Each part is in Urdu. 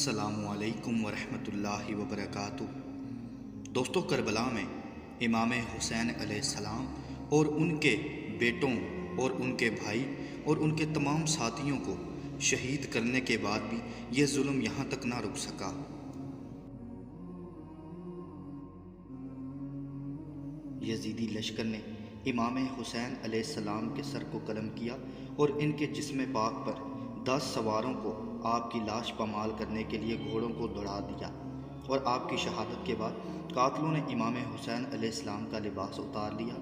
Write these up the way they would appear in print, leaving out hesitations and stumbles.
السلام علیکم ورحمۃ اللہ وبرکاتہ۔ دوستو، کربلا میں امام حسین علیہ السلام اور ان کے بیٹوں اور ان کے بھائی اور ان کے تمام ساتھیوں کو شہید کرنے کے بعد بھی یہ ظلم یہاں تک نہ رک سکا۔ یزیدی لشکر نے امام حسین علیہ السلام کے سر کو قلم کیا اور ان کے جسم پاک پر 10 سواروں کو آپ کی لاش پامال کرنے کے لیے گھوڑوں کو دوڑا دیا، اور آپ کی شہادت کے بعد قاتلوں نے امام حسین علیہ السلام کا لباس اتار لیا،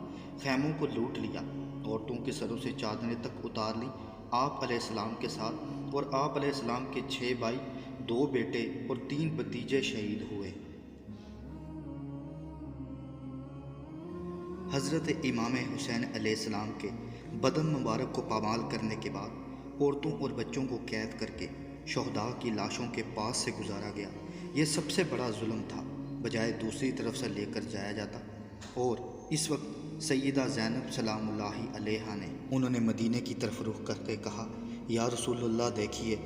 خیموں کو لوٹ لیا، عورتوں کے سروں سے چادریں تک اتار لی آپ علیہ السلام کے ساتھ، اور آپ علیہ السلام کے 6 بھائی، 2 بیٹے اور 3 بھتیجے شہید ہوئے۔ حضرت امام حسین علیہ السلام کے بدن مبارک کو پامال کرنے کے بعد عورتوں اور بچوں کو قید کر کے شہداء کی لاشوں کے پاس سے گزارا گیا۔ یہ سب سے بڑا ظلم تھا، بجائے دوسری طرف سے لے کر جایا جاتا۔ اور اس وقت سیدہ زینب سلام اللہ علیہا نے انہوں نے مدینے کی طرف رخ کر کے کہا، یا رسول اللہ، دیکھیے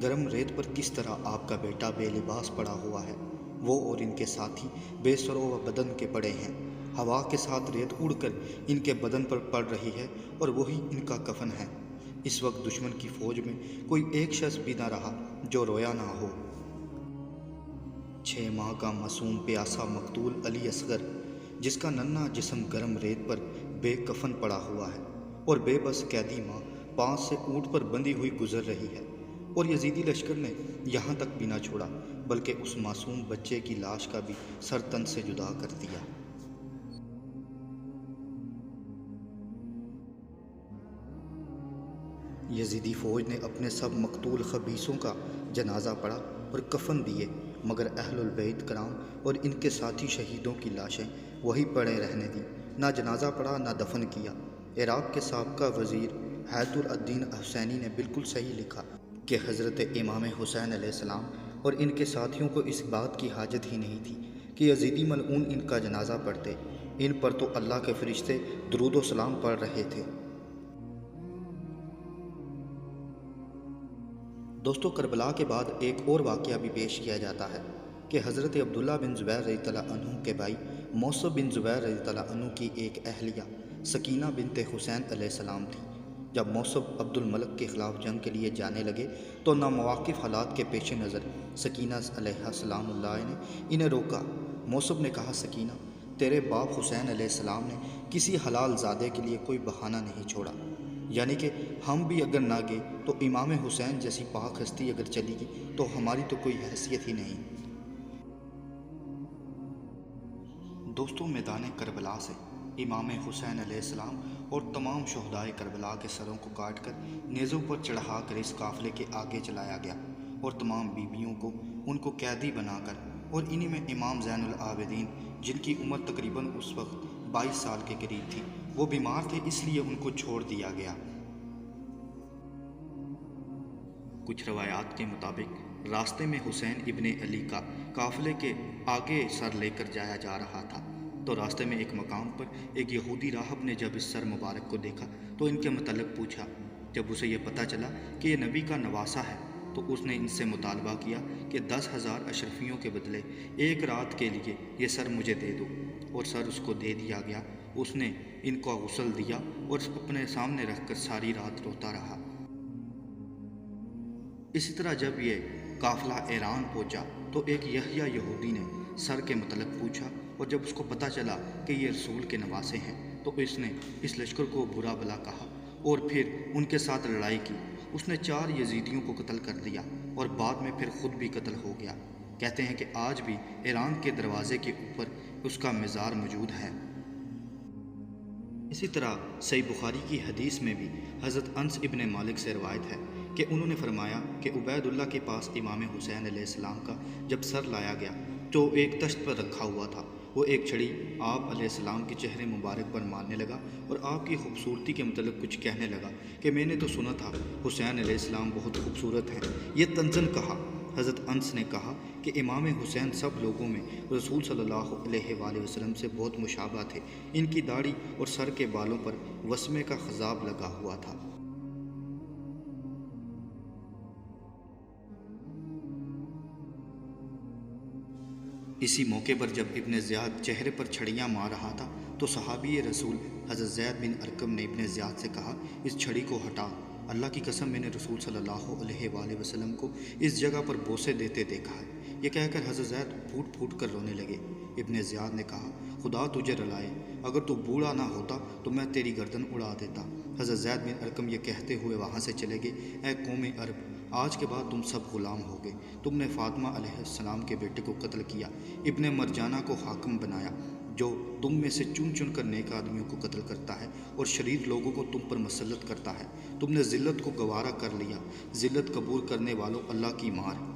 گرم ریت پر کس طرح آپ کا بیٹا بے لباس پڑا ہوا ہے، وہ اور ان کے ساتھی بے سر و بدن کے پڑے ہیں، ہوا کے ساتھ ریت اڑ کر ان کے بدن پر پڑ رہی ہے اور وہی ان کا کفن ہے۔ اس وقت دشمن کی فوج میں کوئی ایک شخص بھی نہ رہا جو رویا نہ ہو۔ 6 ماہ کا معصوم پیاسا مقتول علی اصغر، جس کا ننھا جسم گرم ریت پر بے کفن پڑا ہوا ہے، اور بے بس قیدی ماں 5 سے اونٹ پر بندھی ہوئی گزر رہی ہے، اور یزیدی لشکر نے یہاں تک بھی نہ چھوڑا بلکہ اس معصوم بچے کی لاش کا بھی سر تن سے جدا کر دیا۔ یزیدی فوج نے اپنے سب مقتول خبیثوں کا جنازہ پڑھا اور کفن دیے، مگر اہل البیت کرام اور ان کے ساتھی شہیدوں کی لاشیں وہی پڑے رہنے دیں، نہ جنازہ پڑھا نہ دفن کیا۔ عراق کے سابقہ وزیر حیدر الدین حسینی نے بالکل صحیح لکھا کہ حضرت امام حسین علیہ السلام اور ان کے ساتھیوں کو اس بات کی حاجت ہی نہیں تھی کہ یزیدی ملعون ان کا جنازہ پڑھتے، ان پر تو اللہ کے فرشتے درود و سلام پڑھ رہے تھے۔ دوستو، کربلا کے بعد ایک اور واقعہ بھی پیش کیا جاتا ہے کہ حضرت عبداللہ بن زبیر رضی اللہ عنہ کے بھائی موصب بن زبیر رضی اللہ عنہ کی ایک اہلیہ سکینہ بنت حسین علیہ السلام تھی۔ جب موصب عبد الملک کے خلاف جنگ کے لیے جانے لگے تو نامواقف حالات کے پیش نظر سکینہ علیہ السلام اللہ نے انہیں روکا۔ موصب نے کہا، سکینہ، تیرے باپ حسین علیہ السلام نے کسی حلال زادے کے لیے کوئی بہانہ نہیں چھوڑا، یعنی کہ ہم بھی اگر نہ گئے تو امام حسین جیسی پاک ہستی اگر چلی گئی تو ہماری تو کوئی حیثیت ہی نہیں۔ دوستوں، میدان کربلا سے امام حسین علیہ السلام اور تمام شہدائے کربلا کے سروں کو کاٹ کر نیزوں پر چڑھا کر اس قافلے کے آگے چلایا گیا، اور تمام بیویوں کو ان کو قیدی بنا کر، اور انہی میں امام زین العابدین، جن کی عمر تقریباً اس وقت 22 سال کے قریب تھی، وہ بیمار تھے اس لیے ان کو چھوڑ دیا گیا۔ کچھ روایات کے مطابق راستے میں حسین ابن علی کا قافلے کے آگے سر لے کر جایا جا رہا تھا، تو راستے میں ایک مقام پر ایک یہودی راہب نے جب اس سر مبارک کو دیکھا تو ان کے متعلق پوچھا۔ جب اسے یہ پتہ چلا کہ یہ نبی کا نواسہ ہے تو اس نے ان سے مطالبہ کیا کہ 10,000 اشرفیوں کے بدلے 1 رات کے لیے یہ سر مجھے دے دو، اور سر اس کو دے دیا گیا۔ اس نے ان کو غسل دیا اور اپنے سامنے رکھ کر ساری رات روتا رہا۔ اسی طرح جب یہ قافلہ ایران پہنچا تو ایک یحییٰ یہودی نے سر کے متعلق پوچھا، اور جب اس کو پتہ چلا کہ یہ رسول کے نواسے ہیں تو اس نے اس لشکر کو برا بھلا کہا اور پھر ان کے ساتھ لڑائی کی۔ اس نے 4 یزیدیوں کو قتل کر دیا اور بعد میں پھر خود بھی قتل ہو گیا۔ کہتے ہیں کہ آج بھی ایران کے دروازے کے اوپر اس کا مزار موجود ہے۔ اسی طرح صحیح بخاری کی حدیث میں بھی حضرت انس ابن مالک سے روایت ہے کہ انہوں نے فرمایا کہ عبید اللہ کے پاس امام حسین علیہ السلام کا جب سر لایا گیا تو ایک تشت پر رکھا ہوا تھا، وہ ایک چھڑی آپ علیہ السلام کے چہرے مبارک پر مارنے لگا اور آپ کی خوبصورتی کے متعلق کچھ کہنے لگا کہ میں نے تو سنا تھا حسین علیہ السلام بہت خوبصورت ہیں، یہ طنزاً کہا۔ حضرت انس نے کہا کہ امام حسین سب لوگوں میں رسول صلی اللہ علیہ وآلہ وسلم سے بہت مشابہ تھے، ان کی داڑھی اور سر کے بالوں پر وسمے کا خضاب لگا ہوا تھا۔ اسی موقع پر جب ابن زیاد چہرے پر چھڑیاں مار رہا تھا تو صحابی رسول حضرت زید بن ارقم نے ابن زیاد سے کہا، اس چھڑی کو ہٹا، اللہ کی قسم میں نے رسول صلی اللہ علیہ وآلہ وسلم کو اس جگہ پر بوسے دیتے دیکھا ہے۔ یہ کہہ کر حضرت زید پھوٹ پھوٹ کر رونے لگے۔ ابن زیاد نے کہا، خدا تجھے رلائے، اگر تو بوڑھا نہ ہوتا تو میں تیری گردن اڑا دیتا۔ حضرت زید بن ارقم یہ کہتے ہوئے وہاں سے چلے گئے، اے قوم عرب، آج کے بعد تم سب غلام ہو گئے۔ تم نے فاطمہ علیہ السلام کے بیٹے کو قتل کیا، ابن مرجانہ کو حاکم بنایا جو تم میں سے چن چن کر نیک آدمیوں کو قتل کرتا ہے اور شریر لوگوں کو تم پر مسلط کرتا ہے۔ تم نے ذلت کو گوارا کر لیا، ذلت قبول کرنے والوں اللہ کی مار۔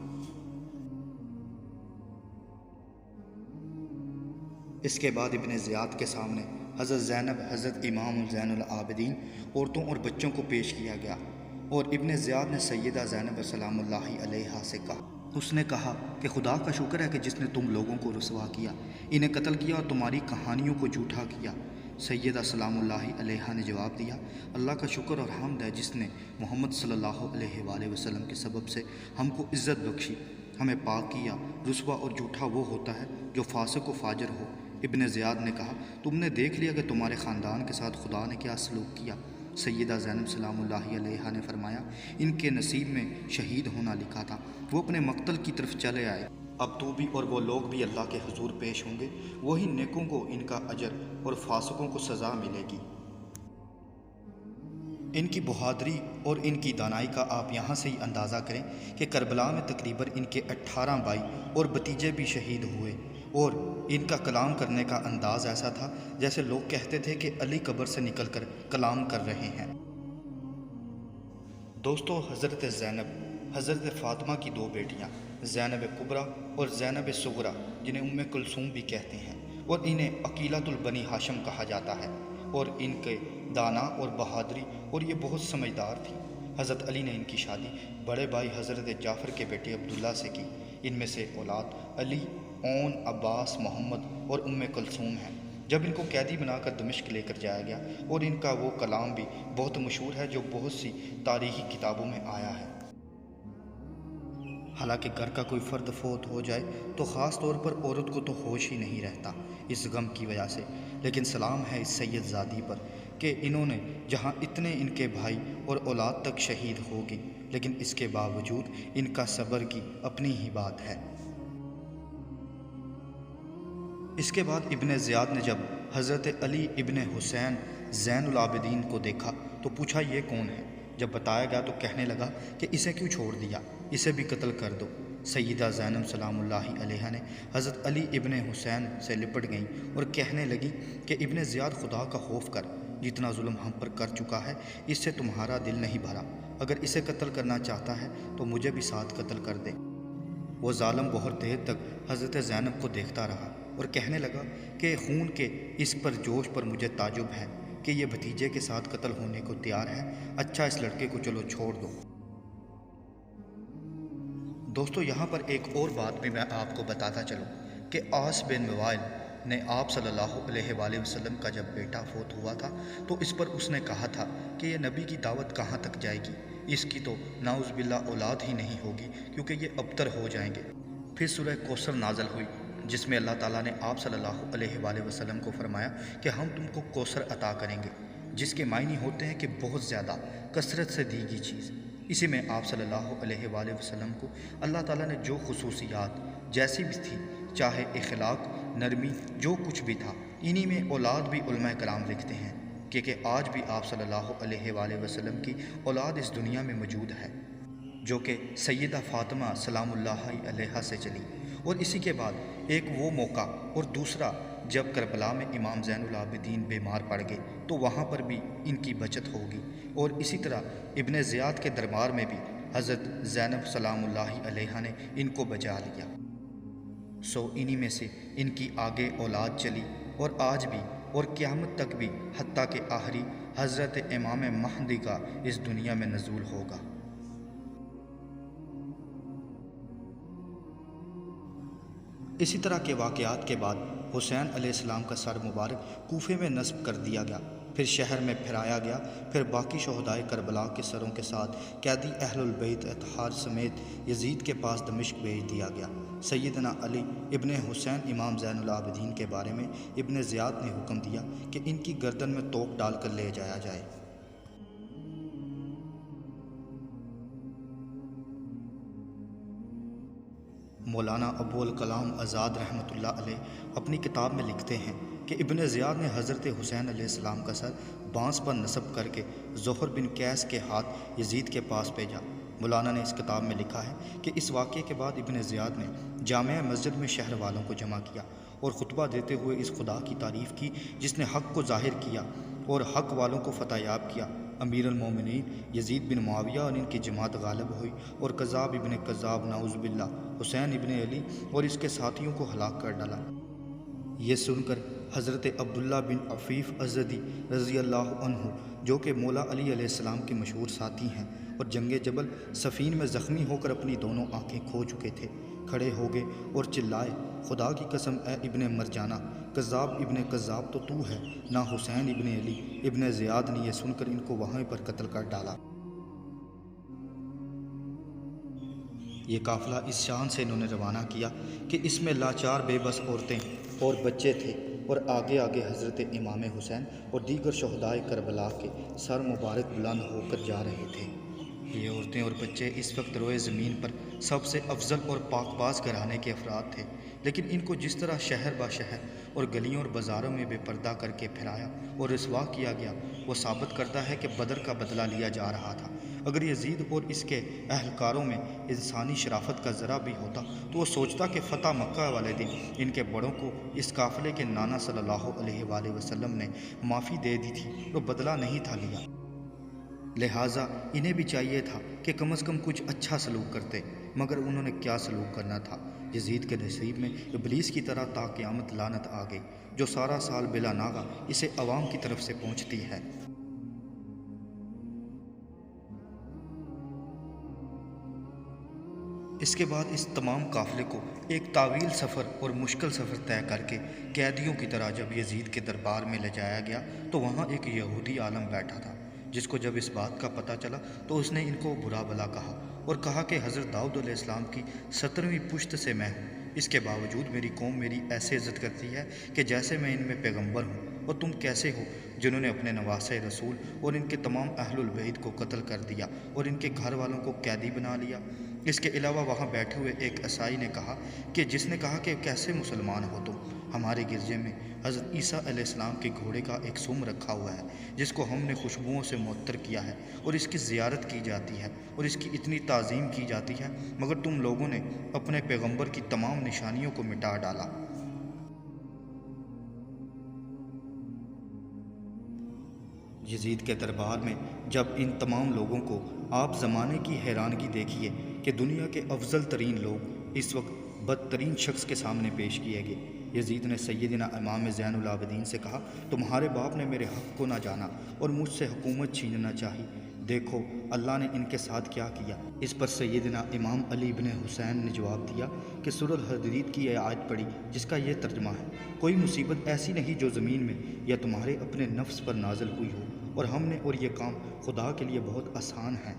اس کے بعد ابن زیاد کے سامنے حضرت زینب، حضرت امام زین العابدین، عورتوں اور بچوں کو پیش کیا گیا، اور ابن زیاد نے سیدہ زینب سلام اللہ علیہا سے کہا، اس نے کہا کہ خدا کا شکر ہے کہ جس نے تم لوگوں کو رسوا کیا، انہیں قتل کیا اور تمہاری کہانیوں کو جھوٹا کیا۔ سیدہ سلام اللہ علیہا نے جواب دیا، اللہ کا شکر اور حمد ہے جس نے محمد صلی اللہ علیہ وآلہ وسلم کے سبب سے ہم کو عزت بخشی، ہمیں پاک کیا۔ رسوا اور جھوٹا وہ ہوتا ہے جو فاسق و فاجر ہو۔ ابن زیاد نے کہا، تم نے دیکھ لیا کہ تمہارے خاندان کے ساتھ خدا نے کیا سلوک کیا۔ سیدہ زینب سلام اللہ علیہا نے فرمایا، ان کے نصیب میں شہید ہونا لکھا تھا، وہ اپنے مقتل کی طرف چلے آئے۔ اب تو بھی اور وہ لوگ بھی اللہ کے حضور پیش ہوں گے، وہی نیکوں کو ان کا اجر اور فاسقوں کو سزا ملے گی۔ ان کی بہادری اور ان کی دانائی کا آپ یہاں سے ہی اندازہ کریں کہ کربلا میں تقریباً ان کے 18 بھائی اور بھتیجے بھی شہید ہوئے، اور ان کا کلام کرنے کا انداز ایسا تھا جیسے لوگ کہتے تھے کہ علی قبر سے نکل کر کلام کر رہے ہیں۔ دوستو، حضرت زینب، حضرت فاطمہ کی دو بیٹیاں زینب کبریٰ اور زینب صغریٰ، جنہیں ام کلثوم بھی کہتے ہیں، اور انہیں عقیلۃ البنی ہاشم کہا جاتا ہے، اور ان کے دانا اور بہادری اور یہ بہت سمجھدار تھی۔ حضرت علی نے ان کی شادی بڑے بھائی حضرت جعفر کے بیٹے عبداللہ سے کی۔ ان میں سے اولاد علی، اون، عباس، محمد اور ام کلثوم ہیں۔ جب ان کو قیدی بنا کر دمشق لے کر جایا گیا، اور ان کا وہ کلام بھی بہت مشہور ہے جو بہت سی تاریخی کتابوں میں آیا ہے۔ حالانکہ گھر کا کوئی فرد فوت ہو جائے تو خاص طور پر عورت کو تو ہوش ہی نہیں رہتا اس غم کی وجہ سے، لیکن سلام ہے اس سید زادی پر کہ انہوں نے جہاں اتنے ان کے بھائی اور اولاد تک شہید ہوگی، لیکن اس کے باوجود ان کا صبر کی اپنی ہی بات ہے۔ اس کے بعد ابن زیاد نے جب حضرت علی ابن حسین زین العابدین کو دیکھا تو پوچھا، یہ کون ہے؟ جب بتایا گیا تو کہنے لگا کہ اسے کیوں چھوڑ دیا، اسے بھی قتل کر دو۔ سیدہ زینب سلام اللہ علیہا نے حضرت علی ابن حسین سے لپٹ گئیں اور کہنے لگی کہ ابن زیاد، خدا کا خوف کر، جتنا ظلم ہم پر کر چکا ہے اس سے تمہارا دل نہیں بھرا، اگر اسے قتل کرنا چاہتا ہے تو مجھے بھی ساتھ قتل کر دے۔ وہ ظالم بہت دیر تک حضرت زینب کو دیکھتا رہا اور کہنے لگا کہ خون کے اس پر جوش پر مجھے تعجب ہے کہ یہ بھتیجے کے ساتھ قتل ہونے کو تیار ہے، اچھا اس لڑکے کو چلو چھوڑ دو۔ دوستو، یہاں پر ایک اور بات بھی میں آپ کو بتاتا چلوں کہ عاص بن موائل نے آپ صلی اللہ علیہ وآلہ وسلم کا جب بیٹا فوت ہوا تھا تو اس پر اس نے کہا تھا کہ یہ نبی کی دعوت کہاں تک جائے گی، اس کی تو نعوذ باللہ اولاد ہی نہیں ہوگی کیونکہ یہ ابتر ہو جائیں گے۔ پھر سورہ کوثر نازل ہوئی جس میں اللہ تعالیٰ نے آپ صلی اللہ علیہ وآلہ وسلم کو فرمایا کہ ہم تم کو کوثر عطا کریں گے، جس کے معنی ہوتے ہیں کہ بہت زیادہ کثرت سے دی گئی چیز۔ اسی میں آپ صلی اللہ علیہ وآلہ وسلم کو اللہ تعالیٰ نے جو خصوصیات جیسی بھی تھی، چاہے اخلاق، نرمی، جو کچھ بھی تھا، انہی میں اولاد بھی علماء کرام لکھتے ہیں کہ آج بھی آپ صلی اللہ علیہ وآلہ وسلم کی اولاد اس دنیا میں موجود ہے، جو کہ سیدہ فاطمہ سلام اللہ علیہا سے چلی۔ اور اسی کے بعد ایک وہ موقع اور دوسرا جب کربلا میں امام زین العابدین بیمار پڑ گئے تو وہاں پر بھی ان کی بچت ہوگی، اور اسی طرح ابن زیاد کے دربار میں بھی حضرت زینب سلام اللہ علیہا نے ان کو بچا لیا۔ سو انہی میں سے ان کی آگے اولاد چلی اور آج بھی اور قیامت تک بھی، حتیٰ کہ آخری حضرت امام مہدی کا اس دنیا میں نزول ہوگا۔ اسی طرح کے واقعات کے بعد حسین علیہ السلام کا سر مبارک کوفے میں نصب کر دیا گیا پھر شہر میں پھرایا گیا، پھر باقی شہدائے کربلا کے سروں کے ساتھ قیدی اہل البیت اطہار سمیت یزید کے پاس دمشق بھیج دیا گیا۔ سیدنا علی ابن حسین امام زین العابدین کے بارے میں ابن زیاد نے حکم دیا کہ ان کی گردن میں توق ڈال کر لے جایا جائے۔ مولانا ابو الکلام آزاد رحمۃ اللہ علیہ اپنی کتاب میں لکھتے ہیں کہ ابن زیاد نے حضرت حسین علیہ السلام کا سر بانس پر نصب کر کے زہر بن قیس کے ہاتھ یزید کے پاس بھیجا۔ مولانا نے اس کتاب میں لکھا ہے کہ اس واقعے کے بعد ابن زیاد نے جامع مسجد میں شہر والوں کو جمع کیا اور خطبہ دیتے ہوئے اس خدا کی تعریف کی جس نے حق کو ظاہر کیا اور حق والوں کو فتح یاب کیا۔ امیر المومنین یزید بن معاویہ اور ان کی جماعت غالب ہوئی اور کذاب ابن کذاب نعوذ باللہ حسین ابن علی اور اس کے ساتھیوں کو ہلاک کر ڈالا۔ یہ سن کر حضرت عبداللہ بن عفیف ازدی رضی اللہ عنہ جو کہ مولا علی علیہ السلام کے مشہور ساتھی ہیں اور جنگ جبل صفین میں زخمی ہو کر اپنی دونوں آنکھیں کھو چکے تھے، کھڑے ہو گئے اور چلائے، خدا کی قسم اے ابن مرجانہ، کذاب ابن کذاب تو ہے، نہ حسین ابن علی۔ ابن زیاد نے یہ سن کر ان کو وہیں پر قتل کر ڈالا۔ یہ قافلہ اس شان سے انہوں نے روانہ کیا کہ اس میں لاچار بے بس عورتیں اور بچے تھے اور آگے آگے حضرت امام حسین اور دیگر شہدائے کربلا کے سر مبارک بلند ہو کر جا رہے تھے۔ یہ عورتیں اور بچے اس وقت روئے زمین پر سب سے افضل اور پاک باز گھرانے کے افراد تھے، لیکن ان کو جس طرح شہر با شہر اور گلیوں اور بازاروں میں بے پردہ کر کے پھرایا اور رسوا کیا گیا، وہ ثابت کرتا ہے کہ بدر کا بدلہ لیا جا رہا تھا۔ اگر یزید اور اس کے اہلکاروں میں انسانی شرافت کا ذرا بھی ہوتا تو وہ سوچتا کہ فتح مکہ والے دن ان کے بڑوں کو اس قافلے کے نانا صلی اللہ علیہ وآلہ وسلم نے معافی دے دی تھی، وہ بدلہ نہیں تھا لیا، لہٰذا انہیں بھی چاہیے تھا کہ کم از کم کچھ اچھا سلوک کرتے، مگر انہوں نے کیا سلوک کرنا تھا۔ یزید کے نصیب میں ابلیس کی طرح تا قیامت لعنت آ گئی، جو سارا سال بلا ناغہ اسے عوام کی طرف سے پہنچتی ہے۔ اس کے بعد اس تمام قافلے کو ایک طویل سفر اور مشکل سفر طے کر کے قیدیوں کی طرح جب یزید کے دربار میں لے جایا گیا تو وہاں ایک یہودی عالم بیٹھا تھا، جس کو جب اس بات کا پتہ چلا تو اس نے ان کو برا بھلا کہا اور کہا کہ حضرت داؤد علیہ السلام کی 17ویں پشت سے میں ہوں، اس کے باوجود میری قوم میری ایسے عزت کرتی ہے کہ جیسے میں ان میں پیغمبر ہوں، اور تم کیسے ہو جنہوں نے اپنے نواسے رسول اور ان کے تمام اہل البیت کو قتل کر دیا اور ان کے گھر والوں کو قیدی بنا لیا۔ اس کے علاوہ وہاں بیٹھے ہوئے ایک عیسائی نے کہا کہ جس نے کہا کہ کیسے مسلمان ہو تم، ہمارے گرجے میں حضرت عیسیٰ علیہ السلام کے گھوڑے کا ایک سم رکھا ہوا ہے جس کو ہم نے خوشبوؤں سے معطر کیا ہے اور اس کی زیارت کی جاتی ہے اور اس کی اتنی تعظیم کی جاتی ہے، مگر تم لوگوں نے اپنے پیغمبر کی تمام نشانیوں کو مٹا ڈالا۔ یزید کے دربار میں جب ان تمام لوگوں کو آپ زمانے کی حیرانگی دیکھیے کہ دنیا کے افضل ترین لوگ اس وقت بدترین شخص کے سامنے پیش کیے گئے۔ یزید نے سیدنا امام زین العابدین سے کہا، تمہارے باپ نے میرے حق کو نہ جانا اور مجھ سے حکومت چھیننا چاہی، دیکھو اللہ نے ان کے ساتھ کیا کیا۔ اس پر سیدنا امام علی بن حسین نے جواب دیا کہ سورۃ الحدید کی یہ آیت پڑھی جس کا یہ ترجمہ ہے، کوئی مصیبت ایسی نہیں جو زمین میں یا تمہارے اپنے نفس پر نازل ہوئی ہو، اور ہم نے اور یہ کام خدا کے لیے بہت آسان ہے۔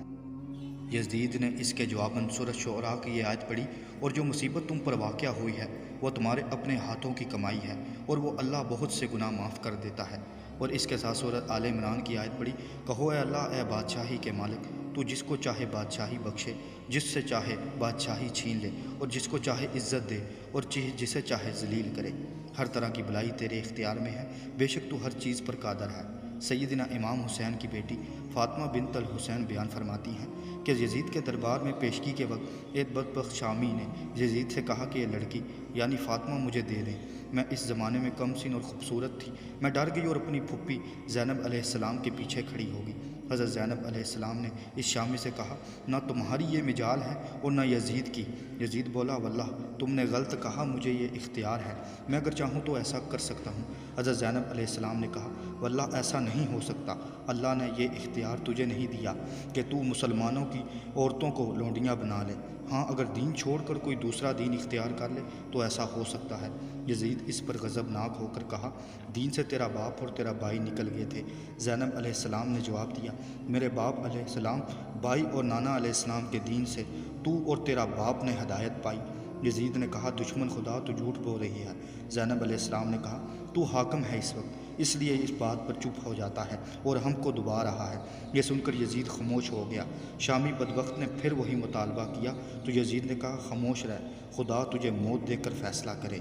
یزید نے اس کے جواباً سورۃ شعراء کی یہ آیت پڑھی، اور جو مصیبت تم پر واقع ہوئی ہے وہ تمہارے اپنے ہاتھوں کی کمائی ہے اور وہ اللہ بہت سے گناہ معاف کر دیتا ہے، اور اس کے ساتھ سورۃ آل عمران کی آیت پڑھی، کہو اے اللہ، اے بادشاہی کے مالک، تو جس کو چاہے بادشاہی بخشے، جس سے چاہے بادشاہی چھین لے، اور جس کو چاہے عزت دے اور جسے چاہے ذلیل کرے، ہر طرح کی بلائی تیرے اختیار میں ہے، بے شک تو ہر چیز پر قادر ہے۔ سیدنا امام حسین کی بیٹی فاطمہ بنت الحسین بیان فرماتی ہیں کہ یزید کے دربار میں پیشگی کے وقت ایک بدبخت شامی نے یزید سے کہا کہ یہ لڑکی یعنی فاطمہ مجھے دے دیں، میں اس زمانے میں کم سن اور خوبصورت تھی، میں ڈر گئی اور اپنی پھپھی زینب علیہ السلام کے پیچھے کھڑی ہو گئی۔ حضرت زینب علیہ السلام نے اس شامی سے کہا، نہ تمہاری یہ مجال ہے اور نہ یزید کی۔ یزید بولا، واللہ تم نے غلط کہا، مجھے یہ اختیار ہے، میں اگر چاہوں تو ایسا کر سکتا ہوں۔ حضرت زینب علیہ السلام نے کہا، واللہ ایسا نہیں ہو سکتا، اللہ نے یہ اختیار تجھے نہیں دیا کہ تو مسلمانوں کی عورتوں کو لونڈیاں بنا لے، ہاں اگر دین چھوڑ کر کوئی دوسرا دین اختیار کر لے تو ایسا ہو سکتا ہے۔ یزید اس پر غضبناک ہو کر کہا، دین سے تیرا باپ اور تیرا بھائی نکل گئے تھے۔ زینب علیہ السلام نے جواب دیا، میرے باپ علیہ السلام، بھائی اور نانا علیہ السلام کے دین سے تو اور تیرا باپ نے ہدایت پائی۔ یزید نے کہا، دشمن خدا تو جھوٹ بول رہی ہے۔ زینب علیہ السلام نے کہا، تو حاکم ہے اس وقت، اس لیے اس بات پر چپ ہو جاتا ہے اور ہم کو دبا رہا ہے۔ یہ سن کر یزید خاموش ہو گیا۔ شامی بدبخت نے پھر وہی مطالبہ کیا تو یزید نے کہا، خاموش رہ، خدا تجھے موت دے کر فیصلہ کرے۔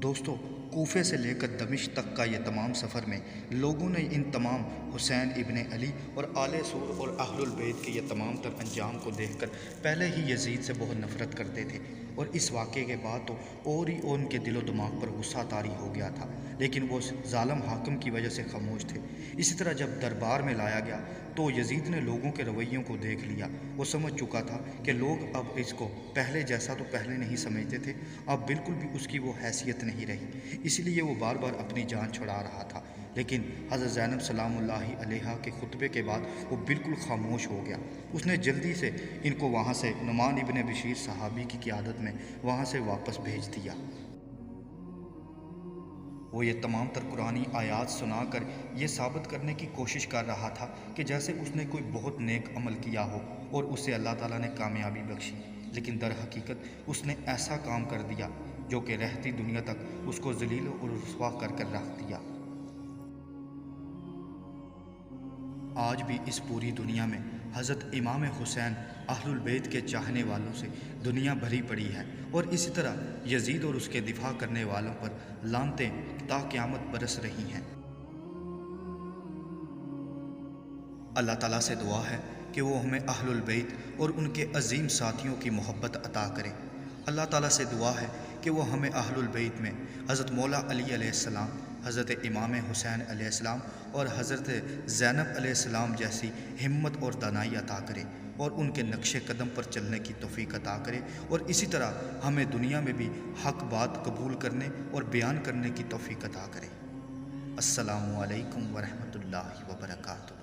دوستو، کوفے سے لے کر دمشق تک کا یہ تمام سفر میں لوگوں نے ان تمام حسین ابن علی اور آل سور اور اہل البیت کے یہ تمام تر انجام کو دیکھ کر پہلے ہی یزید سے بہت نفرت کرتے تھے، اور اس واقعے کے بعد تو اور ہی ان کے دل و دماغ پر غصہ طاری ہو گیا تھا، لیکن وہ ظالم حاکم کی وجہ سے خاموش تھے۔ اسی طرح جب دربار میں لایا گیا تو یزید نے لوگوں کے رویوں کو دیکھ لیا۔ وہ سمجھ چکا تھا کہ لوگ اب اس کو پہلے جیسا تو پہلے نہیں سمجھتے تھے، اب بالکل بھی اس کی وہ حیثیت نہیں رہی، اس لیے وہ بار بار اپنی جان چھڑا رہا تھا۔ لیکن حضرت زینب سلام اللہ علیہا کے خطبے کے بعد وہ بالکل خاموش ہو گیا۔ اس نے جلدی سے ان کو وہاں سے نعمان ابن بشیر صحابی کی قیادت میں وہاں سے واپس بھیج دیا۔ وہ یہ تمام تر قرآنی آیات سنا کر یہ ثابت کرنے کی کوشش کر رہا تھا کہ جیسے اس نے کوئی بہت نیک عمل کیا ہو اور اسے اللہ تعالیٰ نے کامیابی بخشی، لیکن در حقیقت اس نے ایسا کام کر دیا جو کہ رہتی دنیا تک اس کو ذلیل اور رسوا کر کر رکھ دیا۔ آج بھی اس پوری دنیا میں حضرت امام حسین اہل البیت کے چاہنے والوں سے دنیا بھری پڑی ہے، اور اسی طرح یزید اور اس کے دفاع کرنے والوں پر لعنتیں تا قیامت برس رہی ہیں۔ اللہ تعالیٰ سے دعا ہے کہ وہ ہمیں اہل البیت اور ان کے عظیم ساتھیوں کی محبت عطا کرے۔ اللہ تعالیٰ سے دعا ہے کہ وہ ہمیں اہل البیت میں حضرت مولا علی علیہ السلام، حضرت امام حسین علیہ السلام اور حضرت زینب علیہ السلام جیسی ہمت اور دانائی عطا کرے، اور ان کے نقش قدم پر چلنے کی توفیق عطا کرے، اور اسی طرح ہمیں دنیا میں بھی حق بات قبول کرنے اور بیان کرنے کی توفیق عطا کرے۔ السلام علیکم ورحمۃ اللہ وبرکاتہ۔